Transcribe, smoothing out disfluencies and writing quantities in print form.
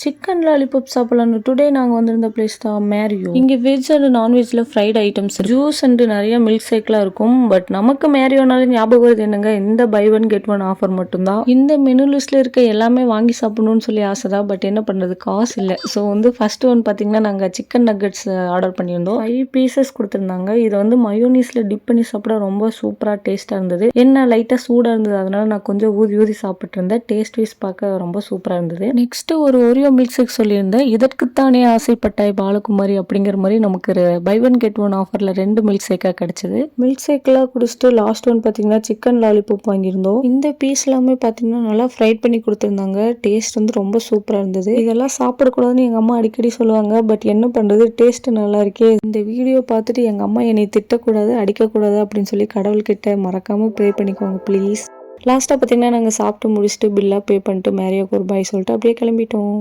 Chicken lollipop சாப்பிடலான்னு today நாங்கள் வந்திருந்த பிளேஸ் தான் மேரியோ. இங்கே வெஜ் அண்ட் நான்வெஜ்ல ஃப்ரைட் ஐட்டம்ஸ், ஜூஸ் அண்ட் நிறைய மில்க் ஷேக்லாம் இருக்கும். பட் நமக்கு மேரியோனால ஞாபகம் வருது என்னங்க, இந்த buy one get one offer மட்டும்தான். இந்த மெனு லிஸ்ட்ல இருக்க எல்லாமே வாங்கி சாப்பிடணும்னு சொல்லி ஆசைதான். பட் என்ன பண்றது, காசு இல்லை. ஸோ வந்து ஃபர்ஸ்ட் ஒன் பார்த்தீங்கன்னா நாங்கள் சிக்கன் நக்கட்ஸ் ஆர்டர் பண்ணியிருந்தோம். 5 பீசஸ் கொடுத்துருந்தாங்க. இதை வந்து மயோனீஸ்ல டிப் பண்ணி சாப்பிட ரொம்ப சூப்பராக டேஸ்ட்டாக இருந்தது. என்ன லைட்டாக சூடாக இருந்தது, அதனால நான் கொஞ்சம் ஊதி ஊதி சாப்பிட்டு இருந்தேன். டேஸ்ட் வைஸ் பார்க்க ரொம்ப சூப்பராக இருந்தது. நெக்ஸ்ட் ஒரு ஓரியோ மில்க் ஷேக் சொல்லியிருந்தேன். இதற்குத்தானே ஆசைப்பட்டாய் பாலகுமாரி அப்படிங்கிற மாதிரி நமக்கு பை ஒன் கெட் ஒன் ஆஃபர்ல 2 மில்க் ஷேக்காக கிடைச்சது. மில்க் ஷேக்லாம் குடிச்சிட்டு லாஸ்ட் ஒன் பார்த்தீங்கன்னா சிக்கன் லாலிபாப் வாங்கியிருந்தோம். இந்த பீஸ் எல்லாமே பார்த்தீங்கன்னா நல்லா ஃப்ரைட் பண்ணி கொடுத்துருந்தாங்க. டேஸ்ட் வந்து ரொம்ப சூப்பராக இருந்தது. இதெல்லாம் சாப்பிடக்கூடாதுன்னு எங்கள் அம்மா அடிக்கடி சொல்லுவாங்க. பட் என்ன பண்ணுறது, டேஸ்ட் நல்லா இருக்கே. இந்த வீடியோ பார்த்துட்டு எங்கள் அம்மா என்னை திட்டக்கூடாது, அடிக்கக்கூடாது அப்படின்னு சொல்லி கடவுள்கிட்ட மறக்காம ப்ரே பண்ணிக்கோங்க ப்ளீஸ். லாஸ்ட்டாக பார்த்தீங்கன்னா நாங்கள் சாப்பிட்டு முடிச்சுட்டு பில்லாக பே பண்ணிட்டு மேரியோக்கு ஒரு பாய் சொல்லிட்டு அப்படியே கிளம்பிட்டோம்.